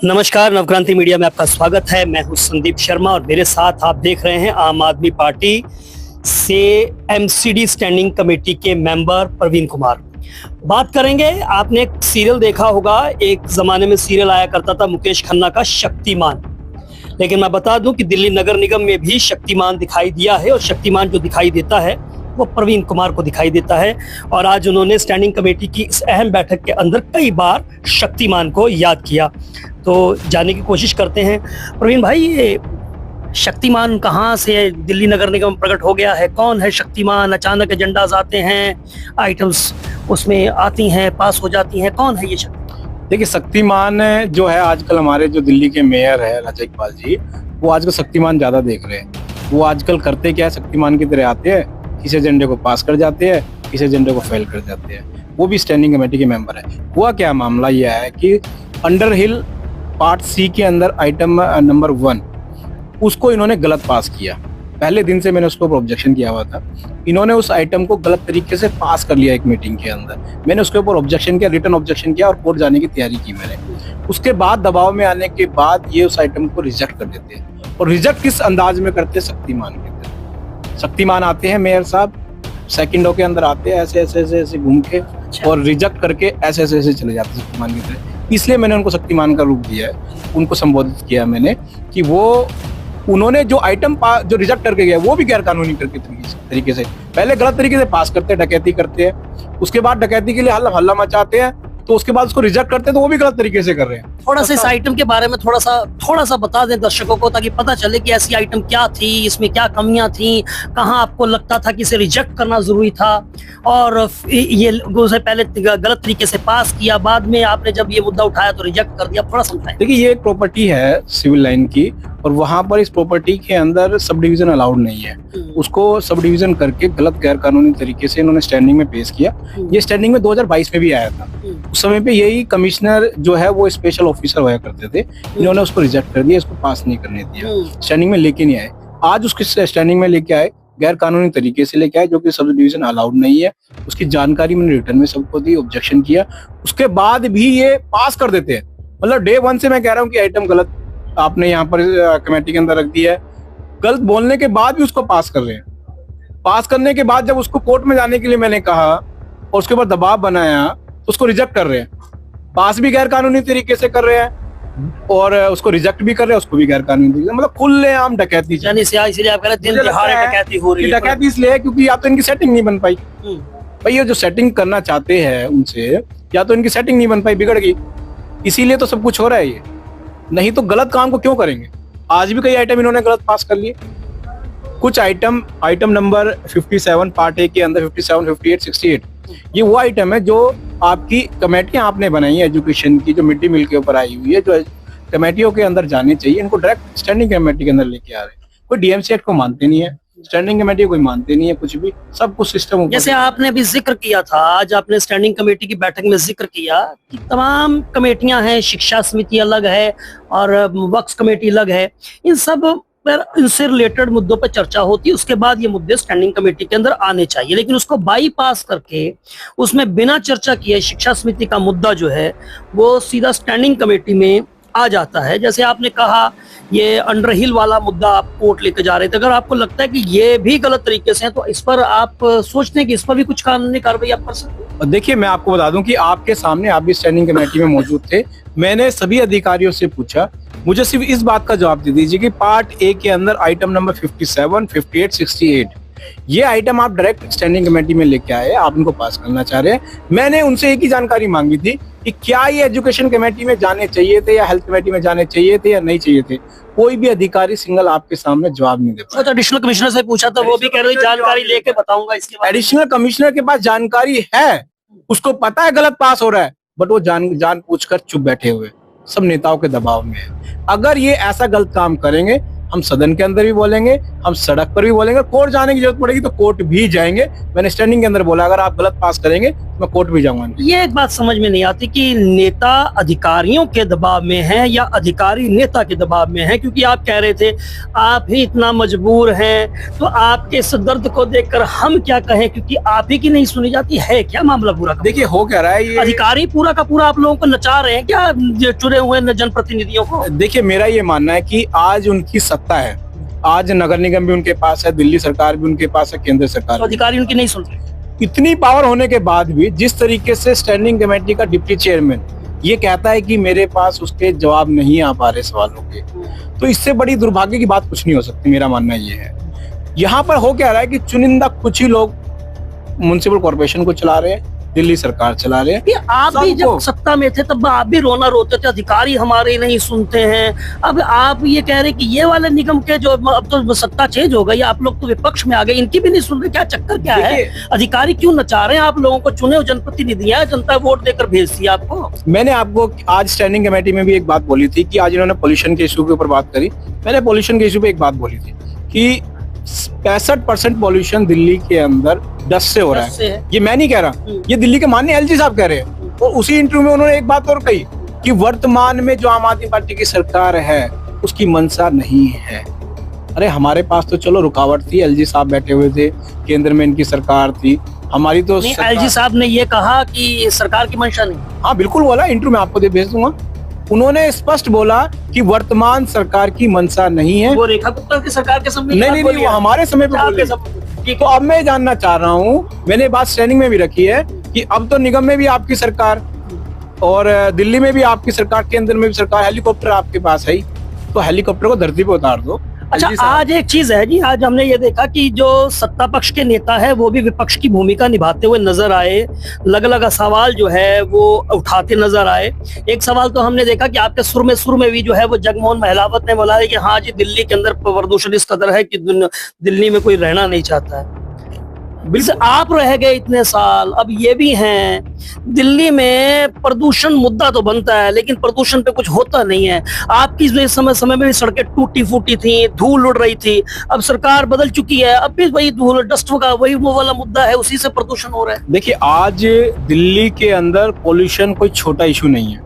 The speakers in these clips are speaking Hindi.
नमस्कार, नवक्रांति मीडिया में आपका स्वागत है। मैं हूं संदीप शर्मा और मेरे साथ आप देख रहे हैं आम आदमी पार्टी से एमसीडी स्टैंडिंग कमेटी के मेंबर प्रवीण कुमार। बात करेंगे, आपने एक सीरियल देखा होगा, एक जमाने में सीरियल आया करता था मुकेश खन्ना का शक्तिमान। लेकिन मैं बता दूं कि दिल्ली नगर निगम में भी शक्तिमान दिखाई दिया है और शक्तिमान जो दिखाई देता है वो प्रवीण कुमार को दिखाई देता है। और आज उन्होंने स्टैंडिंग कमेटी की इस अहम बैठक के अंदर कई बार शक्तिमान को याद किया। तो जानने की कोशिश करते हैं। प्रवीण भाई, ये शक्तिमान कहाँ से दिल्ली नगर निगम प्रकट हो गया है? कौन है शक्तिमान? अचानक एजेंडाज आते हैं, आइटम्स उसमें आती हैं, पास हो जाती हैं, कौन है ये शक्तिमान? देखिए, शक्तिमान जो है आजकल हमारे जो दिल्ली के मेयर है राजा इकबाल जी, वो आजकल शक्तिमान ज्यादा देख रहे हैं। वो आजकल करते क्या है, शक्तिमान की तरह आते हैं, किसी एजेंडे को पास कर जाते हैं, किसी एजेंडे को फेल कर जाते हैं। वो भी स्टैंडिंग कमेटी के मेंबर है। हुआ क्या मामला यह है कि अंडर हिल पार्ट सी के अंदर आइटम नंबर 1 उसको इन्होंने गलत पास किया। पहले दिन से मैंने उसके ऊपर ऑब्जेक्शन किया हुआ था। इन्होंने उस आइटम को गलत तरीके से पास कर लिया एक मीटिंग के अंदर। मैंने उसके ऊपर ऑब्जेक्शन किया, रिटर्न ऑब्जेक्शन किया और कोर्ट जाने की तैयारी की मैंने। उसके बाद दबाव में आने के बाद ये उस आइटम को रिजेक्ट कर देते हैं। और रिजेक्ट किस अंदाज में करते हैं? शक्तिमान के तरह। शक्तिमान आते हैं मेयर साहब, सेकंडों के अंदर आते हैं, ऐसे ऐसे ऐसे ऐसे घूम के और रिजेक्ट करके ऐसे ऐसे ऐसे चले जाते हैं शक्तिमान की तरह। इसलिए मैंने उनको शक्तिमान का रूप दिया है, उनको संबोधित किया मैंने कि वो उन्होंने जो आइटम जो रिजेक्ट करके गया वो भी गैर कानूनी तरीके से पहले गलत तरीके से पास करते हैं, डकैती करते हैं, उसके बाद डकैती के लिए हल्ला मचाते हैं, तो उसके बाद उसको रिजेक्ट करते हैं, तो वो भी गलत तरीके से कर रहे हैं। थोड़ा सा इस आइटम के बारे में थोड़ा सा बता दें दर्शकों को, ताकि पता चले कि ऐसी आइटम क्या थी, इसमें क्या कमियां थी, कहां आपको लगता था कि इसे रिजेक्ट करना जरूरी था और ये उसे पहले गलत तरीके से पास किया, बाद में आपने जब ये मुद्दा उठाया तो रिजेक्ट कर दिया। थोड़ा समझाएं। देखिए, ये एक प्रॉपर्टी है सिविल लाइन की और वहां पर इस प्रॉपर्टी के अंदर सब डिवीजन अलाउड नहीं है। उसको सब डिवीजन करके गलत गैर कानूनी तरीके से इन्होंने स्टैंडिंग में पेश किया। ये स्टैंडिंग में 2022 में भी आया था। उस समय पे यही कमिश्नर जो है वो स्पेशल ऑफिसर हुआ करते थे। इन्होंने उसको रिजेक्ट कर दिया, इसको पास नहीं करने दिया, स्टैंडिंग में लेके नहीं आए। आज उसकी स्टैंडिंग में लेके आए, गैर कानूनी तरीके से लेके आए, जो कि सब डिवीजन अलाउड नहीं है। उसकी जानकारी मैंने रिटर्न में सबको दी, ऑब्जेक्शन किया, उसके बाद भी ये पास कर देते हैं। मतलब डे 1 से मैं कह रहा हूँ कि आइटम गलत आपने यहाँ पर कमेटी के अंदर रख दिया है। गलत बोलने के बाद भी उसको पास कर रहे हैं। पास करने के बाद जब उसको कोर्ट में जाने के लिए मैंने कहा और उसके ऊपर दबाव बनाया तो उसको रिजेक्ट कर रहे हैं। पास भी गैर कानूनी तरीके से कर रहे हैं और उसको रिजेक्ट भी कर रहे हैं, उसको भी गैर कानूनी तरीके से, मतलब खुलेआम डकैती। इसलिए आप कह रहे हैं दिन दिहाड़े डकैती हो रही है। डकैती इसलिए है क्योंकि या तो इनकी सेटिंग नहीं बन पाई। भाई ये जो सेटिंग करना चाहते हैं उनसे, या तो इनकी सेटिंग नहीं बन पाई, बिगड़ गई, इसीलिए तो सब कुछ हो रहा है ये। नहीं तो गलत काम को क्यों करेंगे? आज भी कई आइटम इन्होंने गलत पास कर लिए। कुछ आइटम नंबर 57 पार्ट ए के अंदर 57, 58, 68 ये वो आइटम है जो आपकी कमेटियां आपने बनाई है एजुकेशन की, जो मिड डे मील के ऊपर आई हुई है, जो कमेटियों के अंदर जाने चाहिए, इनको डायरेक्ट स्टैंडिंग कमेटी के अंदर लेके आ रहे हैं। कोई डीएमसी एक्ट को मानते नहीं है, स्टैंडिंग कमेटी कोई मानते नहीं है, कुछ भी, सब कुछ सिस्टम। जैसे आपने अभी जिक्र किया था, आज आपने स्टैंडिंग कमेटी की बैठक में जिक्र किया कि तमाम कमेटियां हैं, शिक्षा समिति अलग है और वक्फ कमेटी अलग है, इन सब पर इनसे रिलेटेड मुद्दों पर चर्चा होती है। उसके बाद ये मुद्दे स्टैंडिंग कमेटी के अंदर आने चाहिए, लेकिन उसको बाईपास करके उसमें बिना चर्चा किए शिक्षा समिति का मुद्दा जो है वो सीधा स्टैंडिंग कमेटी में आ जाता है। जैसे आपने कहा, ये अंडर हिल वाला मुद्दा आप कोर्ट लेकर जा रहे थे। अगर आपको लगता है कि ये भी गलत तरीके से है तो इस पर आप सोचते हैं कि इस पर भी कुछ कानूनी कार्रवाई आप कर सकते हैं? देखिए, मैं आपको बता दूं कि आपके सामने आप भी स्टैंडिंग कमेटी में मौजूद थे। मैंने सभी अधिकारियों से पूछा, मुझे सिर्फ इस बात का जवाब दे दीजिए कि पार्ट ए के अंदर आइटम नंबर 57, 58, 68 ये आइटम आप डायरेक्ट स्टैंडिंग कमेटी में लेके आए, आप इनको पास करना चाह रहे हैं। मैंने उनसे एक ही जानकारी मांगी थी कि क्या ये एजुकेशन कमेटी में जाने चाहिए थे या हेल्थ कमेटी में जाने चाहिए थे या नहीं चाहिए थे। कोई भी अधिकारी सिंगल आपके सामने जवाब नहीं दे पाया। एडिशनल कमिश्नर से पूछा था, वो भी कह रहे जानकारी लेके बताऊंगा इसके बारे में। एडिशनल कमिश्नर के पास जानकारी है, उसको पता है गलत पास हो रहा है, बट वो जान पूछकर चुप बैठे हुए, सब नेताओं के दबाव में है। अगर ये ऐसा गलत काम करेंगे, हम सदन के अंदर भी बोलेंगे, हम सड़क पर भी बोलेंगे, कोर्ट जाने की जरूरत पड़ेगी तो कोर्ट भी जाएंगे। मैंने स्टैंडिंग के अंदर बोला, अगर आप गलत पास करेंगे मैं कोर्ट भी जाऊंगा। ये एक बात समझ में नहीं आती कि नेता अधिकारियों के दबाव में है या अधिकारी नेता के दबाव में है, क्योंकि आप कह रहे थे आप ही इतना मजबूर हैं, तो आपके इस दर्द को देखकर हम क्या कहें, क्योंकि आप ही की नहीं सुनी जाती है। क्या मामला पूरा का? देखिए हो क्या रहा है, ये अधिकारी पूरा का पूरा आप लोगों को नचा रहे हैं क्या, चुने हुए जनप्रतिनिधियों को? देखिए मेरा ये मानना है कि आज उनकी सत्ता है, आज नगर निगम भी उनके पास है, दिल्ली सरकार भी उनके पास है, केंद्र सरकार तो अधिकारी उनकी नहीं सुन रहे। इतनी पावर होने के बाद भी जिस तरीके से स्टैंडिंग कमेटी का डिप्टी चेयरमैन ये कहता है कि मेरे पास उसके जवाब नहीं आ पा रहे सवालों के, तो इससे बड़ी दुर्भाग्य की बात कुछ नहीं हो सकती। मेरा मानना ये है, यहाँ पर हो क्या रहा है कि चुनिंदा कुछ ही लोग म्युनिसिपल कॉर्पोरेशन को चला रहे हैं, दिल्ली सरकार चला रहे हैं। आप भी जब सत्ता में थे तब आप भी रोना रोते थे अधिकारी हमारे नहीं सुनते हैं। अब आप ये कह रहे कि ये वाले निगम के जो अब तो सत्ता चेंज हो गई, आप लोग तो विपक्ष में आ गए, इनकी भी नहीं सुन रहे। क्या चक्कर क्या है? अधिकारी क्यों नचा रहे हैं? आप लोगों को चुने हुए जनप्रतिनिधि हैं, जनता वोट देकर भेजती है आपको। मैंने आपको आज स्टैंडिंग कमेटी में भी एक बात बोली थी कि आज इन्होंने पोल्यूशन के इशू के ऊपर बात करी। मैंने पोल्यूशन के इशू पे एक बात बोली थी कि 65% पॉल्यूशन दिल्ली के अंदर डस्ट से हो रहा है। ये मैं नहीं कह रहा, ये दिल्ली के माननीय एलजी साहब कह रहे हैं। और उसी इंटरव्यू में उन्होंने एक बात और कही कि वर्तमान में जो आम आदमी पार्टी की सरकार है उसकी मंशा नहीं है। अरे हमारे पास तो चलो रुकावट थी, एलजी साहब बैठे हुए थे, केंद्र में इनकी सरकार थी, हमारी तो एलजी साहब ने ये कहा कि सरकार की मंशा नहीं। हाँ बिल्कुल बोला, इंटरव्यू में आपको भेज दूंगा। उन्होंने स्पष्ट बोला कि वर्तमान सरकार की मंशा नहीं है। वो रेखा गुप्ता की सरकार के समय नहीं, वो हमारे समय पे। तो अब मैं जानना चाह रहा हूँ, मैंने बात स्टैंडिंग में भी रखी है कि अब तो निगम में भी आपकी सरकार और दिल्ली में भी आपकी सरकार, केंद्र में भी सरकार, हेलीकॉप्टर आपके पास है, तो हेलीकॉप्टर को धरती पे उतार दो। अच्छा, आज एक चीज है जी, आज हमने ये देखा कि जो सत्ता पक्ष के नेता है वो भी विपक्ष की भूमिका निभाते हुए नजर आए, अलग अलग सवाल जो है वो उठाते नजर आए। एक सवाल तो हमने देखा कि आपके सुर में भी जो है वो जगमोहन महलावत ने बोला है कि हाँ जी, दिल्ली के अंदर प्रदूषण इस कदर है कि दिल्ली में कोई रहना नहीं चाहता है। बिल्कुल, आप रह गए इतने साल, अब ये भी हैं। दिल्ली में प्रदूषण मुद्दा तो बनता है लेकिन प्रदूषण पे कुछ होता नहीं है। आपकी समय में भी सड़कें टूटी फूटी थी, धूल उड़ रही थी। अब सरकार बदल चुकी है, अब भी वही धूल डस्ट का वही वो वाला मुद्दा है, उसी से प्रदूषण हो रहा है। देखिए आज दिल्ली के अंदर पोल्यूशन कोई छोटा इशू नहीं है,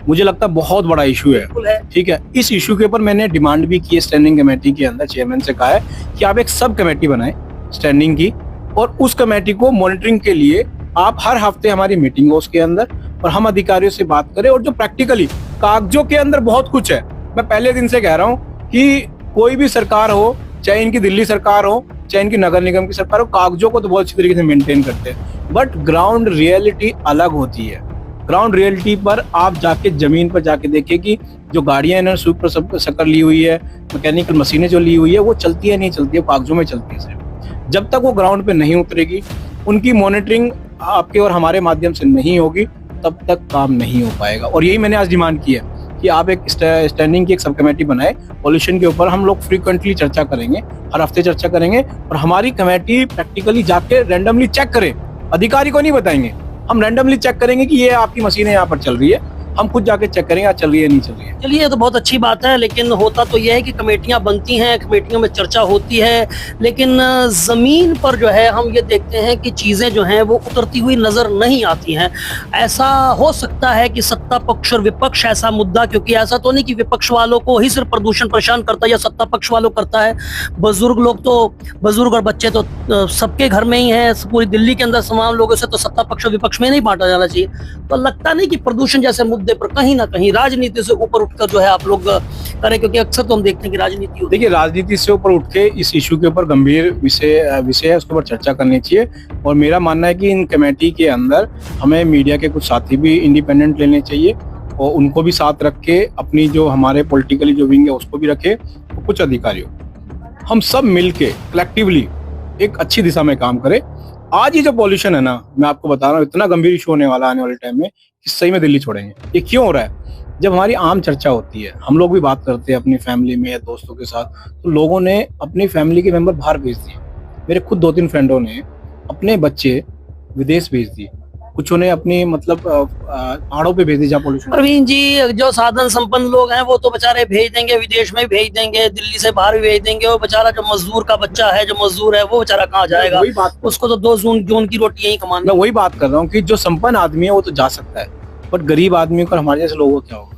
मुझे लगता है बहुत बड़ा इशू है। ठीक है, इस इशू के ऊपर मैंने डिमांड भी की है स्टैंडिंग कमेटी के अंदर, चेयरमैन से कहा है कि आप एक सब कमेटी बनाए स्टैंडिंग की, और उस कमेटी को मॉनिटरिंग के लिए आप हर हफ्ते हमारी मीटिंग हो उसके अंदर, और हम अधिकारियों से बात करें। और जो प्रैक्टिकली कागजों के अंदर बहुत कुछ है, मैं पहले दिन से कह रहा हूँ कि कोई भी सरकार हो, चाहे इनकी दिल्ली सरकार हो, चाहे इनकी नगर निगम की सरकार हो, कागजों को तो बहुत अच्छी तरीके से मेंटेन करते हैं, बट ग्राउंड रियलिटी अलग होती है। ग्राउंड रियलिटी पर आप जाके जमीन पर जाके देखें कि जो गाड़ियां इन्होंने सुपर सब शक्कर ली हुई है, मैकेनिकल मशीनें जो ली हुई है, वो चलती है नहीं चलती है, कागजों में चलती है सिर्फ। जब तक वो ग्राउंड पे नहीं उतरेगी, उनकी मॉनिटरिंग आपके और हमारे माध्यम से नहीं होगी, तब तक काम नहीं हो पाएगा। और यही मैंने आज डिमांड की है कि आप एक स्टैंडिंग की एक सब कमेटी बनाए, पॉल्यूशन के ऊपर हम लोग फ्रीक्वेंटली चर्चा करेंगे, हर हफ्ते चर्चा करेंगे, और हमारी कमेटी प्रैक्टिकली जाके रैंडमली चेक करे, अधिकारी को नहीं बताएंगे, हम रैंडमली चेक करेंगे कि ये आपकी मशीनें यहाँ पर चल रही है, हम खुद जाके चेक करेंगे आज चल रही है नहीं चल रही है। चलिए, ये तो बहुत अच्छी बात है, लेकिन होता तो यह है कि कमेटियां बनती हैं, कमेटियों में चर्चा होती है, लेकिन जमीन पर जो है हम ये देखते हैं कि चीजें जो हैं वो उतरती हुई नजर नहीं आती हैं। ऐसा हो सकता है कि सत्ता पक्ष और विपक्ष ऐसा मुद्दा, क्योंकि ऐसा तो नहीं कि विपक्ष वालों को ही सिर्फ प्रदूषण परेशान करता है या सत्ता पक्ष वालों करता है। बुजुर्ग और बच्चे तो सबके घर में ही हैं, पूरी दिल्ली के अंदर तमाम लोगों से, तो सत्ता पक्ष और विपक्ष में नहीं बांटा जाना चाहिए। तो लगता नहीं कि प्रदूषण जैसे मुद्दे पर कहीं ना कहीं राजनीति से ऊपर उठकर जो है आप लोग करें, क्योंकि अक्सर तो हम देखते हैं कि राजनीति होती है। देखिए, राजनीति से ऊपर उठ के इस इशू के ऊपर गंभीर विषय है, उसके ऊपर चर्चा करनी चाहिए। और मेरा मानना है कि इन कमेटी के अंदर हमें मीडिया के कुछ साथी भी इंडिपेंडेंट लेने चाहिए, और उनको भी साथ रख के अपनी जो हमारे पॉलिटिकली जो विंग है उसको भी रखे, और कुछ अधिकारियों, हम सब मिलके कलेक्टिवली एक अच्छी दिशा में काम करें। आज ये जो पॉल्यूशन है ना, मैं आपको बता रहा हूँ, इतना गंभीर इशू होने वाला आने वाले टाइम में कि सही में दिल्ली छोड़ेंगे। ये क्यों हो रहा है? जब हमारी आम चर्चा होती है, हम लोग भी बात करते हैं अपनी फैमिली में या दोस्तों के साथ, तो लोगों ने अपनी फैमिली के मेंबर बाहर भेज दिए। मेरे खुद 2-3 फ्रेंडों ने अपने बच्चे विदेश भेज दिए, कुछ उन्हें अपनी मतलब पहाड़ों पे भेज दी जहाँ पोल्यूशन। प्रवीण जी, जो साधन संपन्न लोग हैं वो तो बेचारे भेज देंगे, विदेश में भी भेज देंगे, दिल्ली से बाहर भी भेज देंगे। वो बेचारा जो मजदूर का बच्चा है, जो मजदूर है, वो बेचारा कहाँ जाएगा? वही बात, उसको तो 2 जून की रोटी यहीं कमानी। मैं वही बात कर रहा हूँ कि जो संपन्न आदमी है वो तो जा सकता है, बट गरीब आदमी को, हमारे जैसे लोगों को क्या होगा?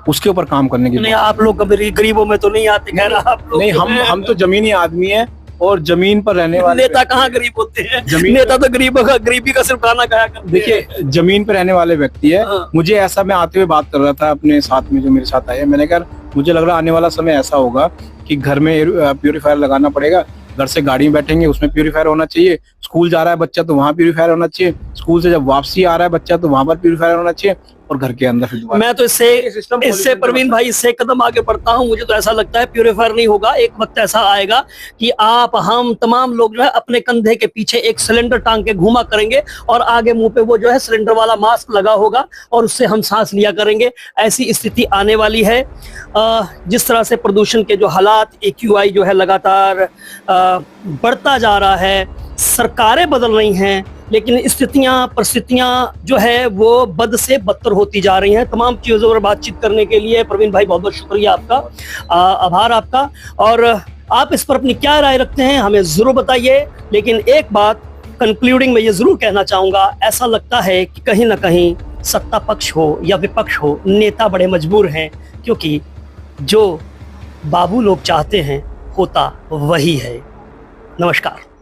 उसके ऊपर काम करने की नहीं, आप लोग कभी गरीबों में तो नहीं आते। खैर, आप लोग नहीं, हम तो जमीनी आदमी है और जमीन पर रहने वाले। नेता कहाँ गरीब होते हैं? जमीन, नेता तो गरीबी का सिर्फ खाना खाया करते हैं। देखिए, जमीन पर रहने वाले व्यक्ति है। हाँ। मुझे ऐसा, मैं आते हुए बात कर रहा था अपने साथ में जो मेरे साथ आए, मैंने कहा मुझे लग रहा आने वाला समय ऐसा होगा कि घर में प्यूरीफायर लगाना पड़ेगा, घर से गाड़ी में बैठेंगे उसमें प्यूरीफायर होना चाहिए, स्कूल जा रहा है बच्चा तो वहाँ प्यूरीफायर होना चाहिए, स्कूल से जब वापसी आ रहा है बच्चा तो वहां पर प्यूरीफायर होना चाहिए, और घर के अंदर फिर दोबारा। मैं तो इससे प्रवीण भाई, इससे कदम आगे बढ़ता हूँ। मुझे तो ऐसा लगता है प्यूरीफायर नहीं होगा, एक वक्त ऐसा आएगा कि आप, हम, तमाम लोग जो है अपने कंधे के पीछे एक सिलेंडर टांग के घूमा करेंगे और आगे मुंह पे वो जो है सिलेंडर वाला मास्क लगा होगा और उससे हम सांस लिया करेंगे। ऐसी स्थिति आने वाली है। जिस तरह से प्रदूषण के जो हालात, AQI जो है लगातार बढ़ता जा रहा है, सरकारें बदल रही हैं, लेकिन स्थितियां, परिस्थितियां जो है वो बद से बदतर होती जा रही हैं। तमाम चीज़ों पर बातचीत करने के लिए प्रवीण भाई बहुत बहुत शुक्रिया आपका, आभार आपका। और आप इस पर अपनी क्या राय रखते हैं हमें ज़रूर बताइए। लेकिन एक बात कंक्लूडिंग में ये ज़रूर कहना चाहूँगा, ऐसा लगता है कि कहीं ना कहीं सत्ता पक्ष हो या विपक्ष हो, नेता बड़े मजबूर हैं, क्योंकि जो बाबू लोग चाहते हैं होता वही है। नमस्कार।